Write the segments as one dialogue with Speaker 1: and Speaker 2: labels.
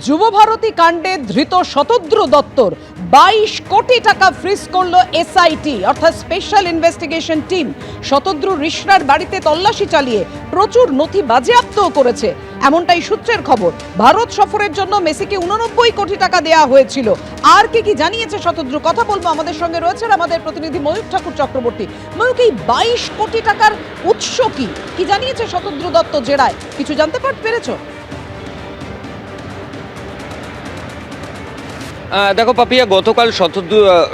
Speaker 1: যুবভারতী কাণ্ডে ধৃত শতদ্রু দত্তর 22 কোটি টাকা ফ্রিজ করল এসআইটি অর্থাৎ স্পেশাল ইনভেস্টিগেশন টিম। শতদ্রু রিশরার বাড়িতে তল্লাশি চালিয়ে প্রচুর নথি বাজেয়াপ্ত করেছে, এমনটাই সূত্রের খবর। ভারত সফরের জন্য মেসিকে 89 কোটি টাকা দেওয়া হয়েছিল। আর কি জানিয়েছে শতদ্রু, কথা বলবো। আমাদের সঙ্গে রয়েছেন আমাদের প্রতিনিধি ময়ূক ঠাকুর চক্রবর্তী। ময়ূক, এই 22 কোটি টাকার উৎস কি জানিয়েছে শতদ্রু দত্ত জেরায়, কিছু জানতে পেরেছো?
Speaker 2: দেখো পাপিয়া, গতকাল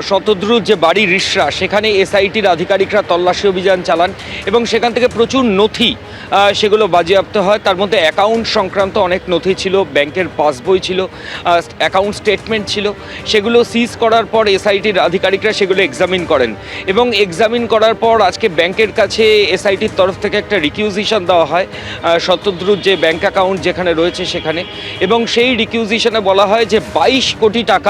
Speaker 2: শতদ্রুর যে বাড়ি রিশরা, সেখানে এসআইটির আধিকারিকরা তল্লাশি অভিযান চালান এবং সেখান থেকে প্রচুর নথি সেগুলো বাজেয়াপ্ত হয়। তার মধ্যে অ্যাকাউন্ট সংক্রান্ত অনেক নথি ছিল, ব্যাংকের পাসবই ছিল, অ্যাকাউন্ট স্টেটমেন্ট ছিল। সেগুলো সিজ করার পর এসআইটির আধিকারিকরা সেগুলো এক্সামিন করেন এবং এক্সামিন করার পর আজকে ব্যাংকের কাছে এসআইটির তরফ থেকে একটা রিকিউজিশন দেওয়া হয় শতদ্রুর যে ব্যাংক অ্যাকাউন্ট যেখানে রয়েছে সেখানে, এবং সেই রিকিউজিশনে বলা হয় যে 22 কোটি টাকা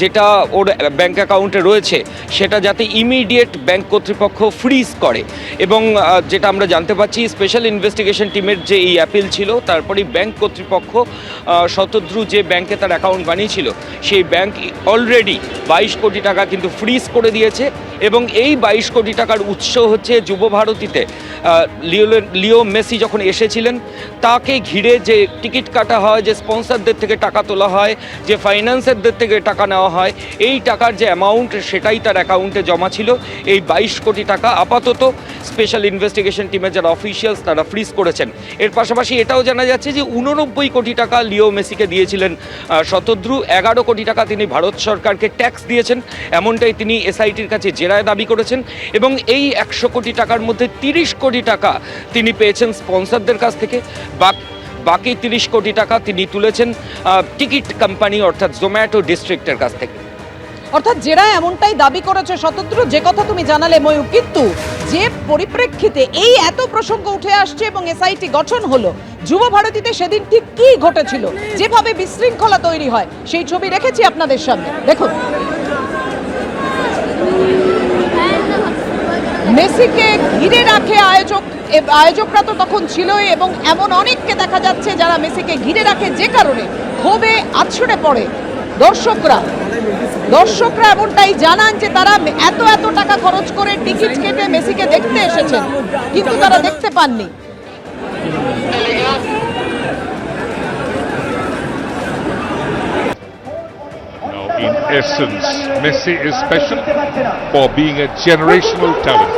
Speaker 2: যেটা ওর ব্যাংক অ্যাকাউন্টে রয়েছে সেটা যাতে ইমিডিয়েট ব্যাংক কর্তৃপক্ষ ফ্রিজ করে। এবং যেটা আমরা জানতে পাচ্ছি, স্পেশাল ইনভেস্টিগেশন টিমের যে এই অ্যাপিল ছিল, তারপরে ব্যাংক কর্তৃপক্ষ শতদ্রু যে ব্যাংকে তার অ্যাকাউন্ট বানিয়েছিল সেই ব্যাংক অলরেডি 22 কোটি টাকা কিন্তু ফ্রিজ করে দিয়েছে। এবং এই 22 কোটি টাকার উৎস হচ্ছে যুবভারতীতে লিও মেসি যখন এসেছিলেন তাকে ঘিরে যে টিকিট কাটা হয়, যে স্পন্সরদের থেকে টাকা তোলা হয়, যে ফাইন্যান্সারদের থেকে টাকা নেওয়া হয়, এই টাকার যে অ্যামাউন্ট সেটাই তার অ্যাকাউন্টে জমা ছিল। এই 22 কোটি টাকা আপাতত স্পেশাল ইনভেস্টিগেশন টিমের যারা অফিসিয়ালস তারা ফ্রিজ করেছেন। এর পাশাপাশি এটাও জানা যাচ্ছে যে 89 কোটি টাকা লিও মেসিকে দিয়েছিলেন শতদ্রু। 11 কোটি টাকা তিনি ভারত সরকারকে ট্যাক্স দিয়েছেন, এমনটাই তিনি এসআইটির কাছে জেরায় দাবি করেছেন। এবং এই 100 কোটি টাকার মধ্যে 30 কোটি টাকা তিনি পেয়েছেন স্পন্সরদের কাছ থেকে, বাকি 30 কোটি টাকা তিনি তুলেছেন টিকিট কোম্পানি অর্থাৎ জোম্যাটো ডিস্ট্রিক্টের কাছ থেকে।
Speaker 1: অর্থাৎ জেরা এমনটাই দাবি করেছে শতদ্রু, যে কথা তুমি জানালে ময়ূক। কিন্তু যে পরিপ্রেক্ষিতে এই এত প্রসঙ্গ উঠে আসছে এবং এসআইটি গঠন হলো, যুবভারতীতে সেদিন ঠিক কি ঘটেছিল, যেভাবে বিশৃঙ্খলা তৈরি হয়, সেই ছবি রেখেছি আপনাদের সামনে, দেখুন। মেসিকে ঘিরে রাখে আয়োজকরা তো তখন ছিলই, এবং এমন অনেককে দেখা যাচ্ছে যারা মেসিকে ঘিরে রাখে, যে কারণে ক্ষোভে আছড়ে পড়ে দর্শকরা। এমনটাই জানান যে তারা এত টাকা খরচ করে টিকিট কেটে মেসিকে দেখতে এসেছেন, কিন্তু তারা দেখতে পাননি।
Speaker 3: In essence, Messi is special for being a generational talent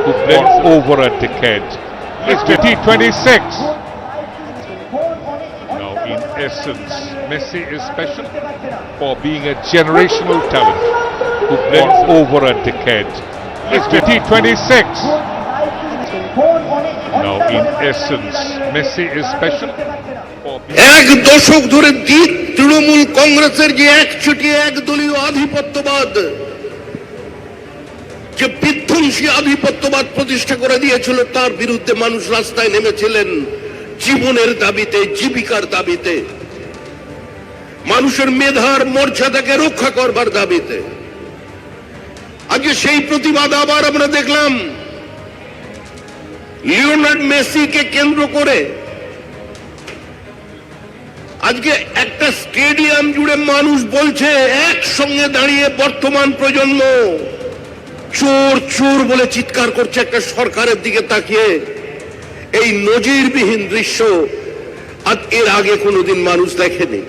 Speaker 3: who blends over a decade. It's 2026. Now, in essence, Messi is special for being a generational talent who blends over a decade. It's 2026. Now, in essence, Messi is special.
Speaker 4: এক দশক ধরে তৃণমূল কংগ্রেসের যে একচেটিয়া একদলীয় আধিপত্যবাদ, যে বিধ্বংসী আধিপত্যবাদ প্রতিষ্ঠা করে দিয়েছিল, তার বিরুদ্ধে মানুষ রাস্তায় নেমেছিলেন জীবনের দাবিতে, জীবিকার দাবিতে, মানুষের মেধার মর্যাদাকে রক্ষা করবার দাবিতে। আজকে সেই প্রতিবাদ আবার আমরা দেখলাম লিওনার্ড মেসিকে কেন্দ্র করে। আজকে একটা স্টেডিয়াম জুড়ে মানুষ বলছে একসঙ্গে দাঁড়িয়ে, বর্তমান প্রজন্ম চোর চোর বলে চিৎকার করছে একটা সরকারের দিকে তাকিয়ে। এই নজিরবিহীন দৃশ্য আজ এর আগে কোনোদিন মানুষ দেখেনি।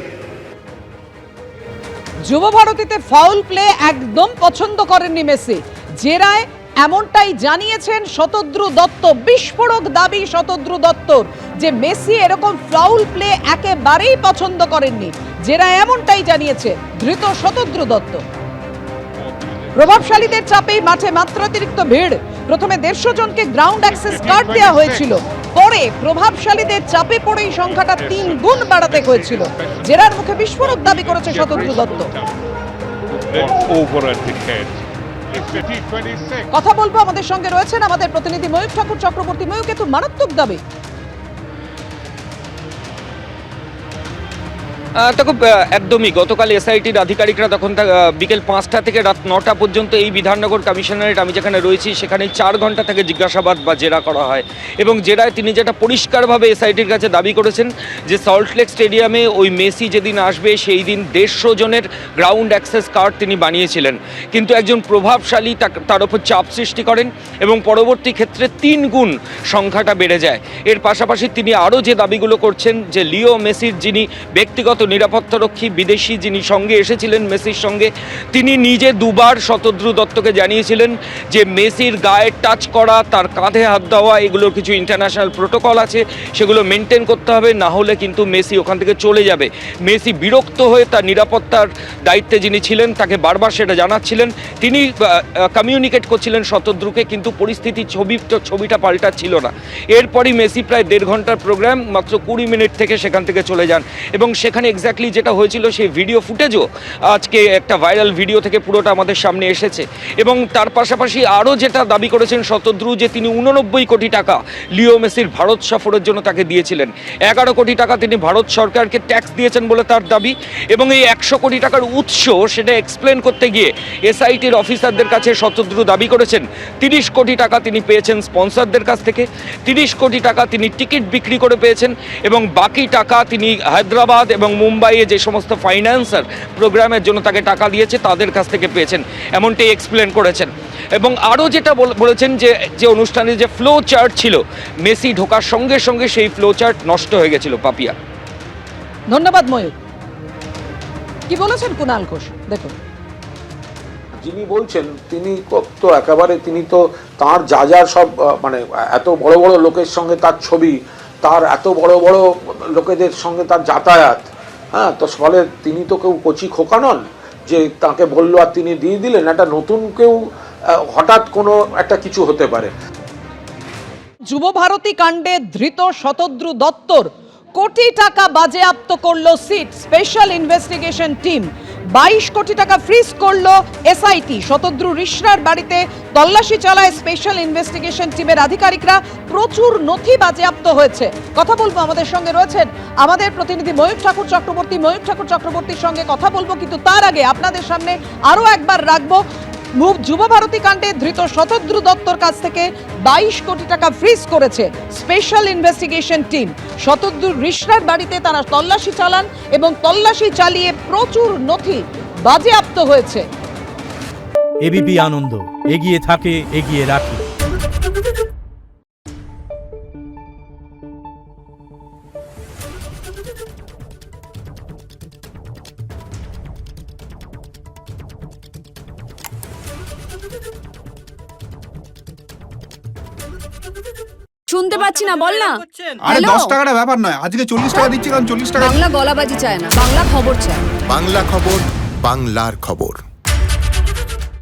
Speaker 1: যুবভারতীতে ফাউল প্লে একদম পছন্দ করেননি মেসি, জেরায় এমনটাই জানিয়েছেন শতদ্রু দত্ত। বিস্ফোরক দাবি শতদ্রু দত্তর যে মেসি এরকম ফাউল প্লে একেবারেই পছন্দ করেননি, জেরায় এমনটাই জানিয়েছে ধৃত শতদ্রু দত্ত। প্রভাবশালীদের চাপেই মাঠে মাত্রাতিরিক্ত ভিড়। প্রথমে 150 জনকে গ্রাউন্ড অ্যাক্সেস কার্ড দেওয়া হয়েছিল, পরে প্রভাবশালীদের চাপে পড়েই সংখ্যাটা 3 গুণ বাড়াতে হয়েছিল। জেরার মুখে বিস্ফোরক দাবি করেছে শতদ্রু দত্ত। কথা বলবো, আমাদের সঙ্গে রয়েছেন আমাদের প্রতিনিধি ময়ূক ঠাকুর চক্রবর্তী। ময়ূক, এত মারাত্মক দাবি।
Speaker 2: দেখো একদমই গতকাল এসআইটির আধিকারিকরা তখন বিকেল 5টা থেকে রাত 9টা পর্যন্ত এই বিধাননগর কমিশনারেট আমি যেখানে রয়েছি সেখানে 4 ঘন্টা থেকে জিজ্ঞাসাবাদ বা জেরা করা হয় এবং জেরায় তিনি যেটা পরিষ্কারভাবে এসআইটির কাছে দাবি করেছেন যে সল্টলেক স্টেডিয়ামে ওই মেসি যেদিন আসবে সেই দিন 150 জনের গ্রাউন্ড অ্যাক্সেস কার্ড তিনি বানিয়েছিলেন, কিন্তু একজন প্রভাবশালী তার উপর চাপ সৃষ্টি করেন এবং পরবর্তী ক্ষেত্রে 3 গুণ সংখ্যাটা বেড়ে যায়। এর পাশাপাশি তিনি আরও যে দাবিগুলো করছেন যে লিও মেসির যিনি ব্যক্তিগত নিরাপত্তারক্ষী বিদেশি যিনি সঙ্গে এসেছিলেন মেসির সঙ্গে, তিনি নিজে দুবার শতদ্রু দত্তকে জানিয়েছিলেন যে মেসির গায়ে টাচ করা, তার কাঁধে হাত দেওয়া, এগুলোর কিছু ইন্টারন্যাশনাল প্রোটোকল আছে, সেগুলো মেনটেন করতে হবে, না হলে কিন্তু মেসি ওখান থেকে চলে যাবে। মেসি বিরক্ত হয়ে তার নিরাপত্তার দায়িত্বে যিনি ছিলেন তাকে বারবার সেটা জানাচ্ছিলেন, তিনি কমিউনিকেট করছিলেন শতদ্রুকে, কিন্তু পরিস্থিতি ছবিটা পাল্টাচ্ছিল না। এরপরই মেসি প্রায় 1.5 ঘন্টার প্রোগ্রাম মাত্র 20 মিনিট থেকে সেখান থেকে চলে যান এবং সেখানে এক্স্যাক্টলি যেটা হয়েছিল সেই ভিডিও ফুটেজও আজকে একটা ভাইরাল ভিডিও থেকে পুরোটা আমাদের সামনে এসেছে। এবং তার পাশাপাশি আরও যেটা দাবি করেছেন শতদ্রু যে তিনি 89 কোটি টাকা লিও মেসির ভারত সফরের জন্য তাকে দিয়েছিলেন, 11 কোটি টাকা তিনি ভারত সরকারকে ট্যাক্স দিয়েছেন বলে তার দাবি, এবং এই 100 কোটি টাকার উৎস সেটা এক্সপ্লেন করতে গিয়ে এসআইটির অফিসারদের কাছে শতদ্রু দাবি করেছেন 30 কোটি টাকা তিনি পেয়েছেন স্পন্সরদের কাছ থেকে, 30 কোটি টাকা তিনি টিকিট বিক্রি করে পেয়েছেন এবং বাকি টাকা তিনি হায়দ্রাবাদ এবং মুম্বাইয়ে যে সমস্ত ফাইন্যান্সার প্রোগ্রামের জন্য তাকে টাকা দিয়েছে তাদের কাছ থেকে পেয়েছেন, এমনটাই এক্সপ্লেন করেছেন। এবং আরও যেটা বলেছেন যে অনুষ্ঠানে যে ফ্লো চার্ট ছিল, মেসি ঢোকার সঙ্গে সঙ্গে সেই ফ্লো চার্ট নষ্ট হয়ে গেছিল। পাপিয়া,
Speaker 1: ধন্যবাদ ময়ূর। কি বলেছেন কুণাল ঘোষ দেখুন।
Speaker 5: যিনি বলছেন তিনি তো একেবারে তিনি তো তার যা যা সব মানে এত বড় বড় লোকের সঙ্গে তার ছবি, তার এত বড় বড় লোকেদের সঙ্গে তার যাতায়াত, হ্যাঁ, তো ফলে তিনি তো কেউ কচি খোকা নন যে তাকে বললো আর তিনি দিয়ে দিলেন। একটা নতুন কেউ হঠাৎ কোনো একটা কিছু হতে পারে।
Speaker 1: যুবভারতী কাণ্ডে ধৃত শতদ্রু দত্তর কোটি টাকা বাজেয়াপ্ত করলো সিট স্পেশাল ইনভেস্টিগেশন টিম। 22 কোটি টাকা ফ্রিজ করলো এসআইটি। শতদ্রু রিশরার বাড়িতে তল্লাশি চালায় স্পেশাল ইনভেস্টিগেশন টিমের আধিকারিকরা। প্রচুর নথি বাজেয়াপ্ত হয়েছে। কথা বলবো, আমাদের সঙ্গে রয়েছেন আমাদের প্রতিনিধি ময়ূর ঠাকুর চক্রবর্তী। ময়ূর ঠাকুর চক্রবর্তীর সঙ্গে কথা বলবো, কিন্তু তার আগে আপনাদের সামনে আরও একবার রাখবো যুবভারতী কাণ্ডে ধৃত শতদ্রু দত্তর কাছ থেকে 22 কোটি টাকা ফ্রিজ করেছে স্পেশাল ইনভেস্টিগেশন টিম। শতদ্রু রিশরার বাড়িতে তারা তল্লাশি চালান এবং তল্লাশি চালিয়ে প্রচুর নথি বাজেয়াপ্ত হয়েছে।
Speaker 6: এবিপি আনন্দ, এগিয়ে থাকে, এগিয়ে রাখে।
Speaker 7: শুনতে পাচ্ছি না, বল না।
Speaker 8: আরে 10 টাকাটা ব্যাপার নয়, আজকে 40 টাকা দিচ্ছি কারণ 40 টাকা।
Speaker 7: বাংলা গলাবাজি চায় না, বাংলা খবর চায়।
Speaker 9: বাংলা খবর, বাংলার খবর।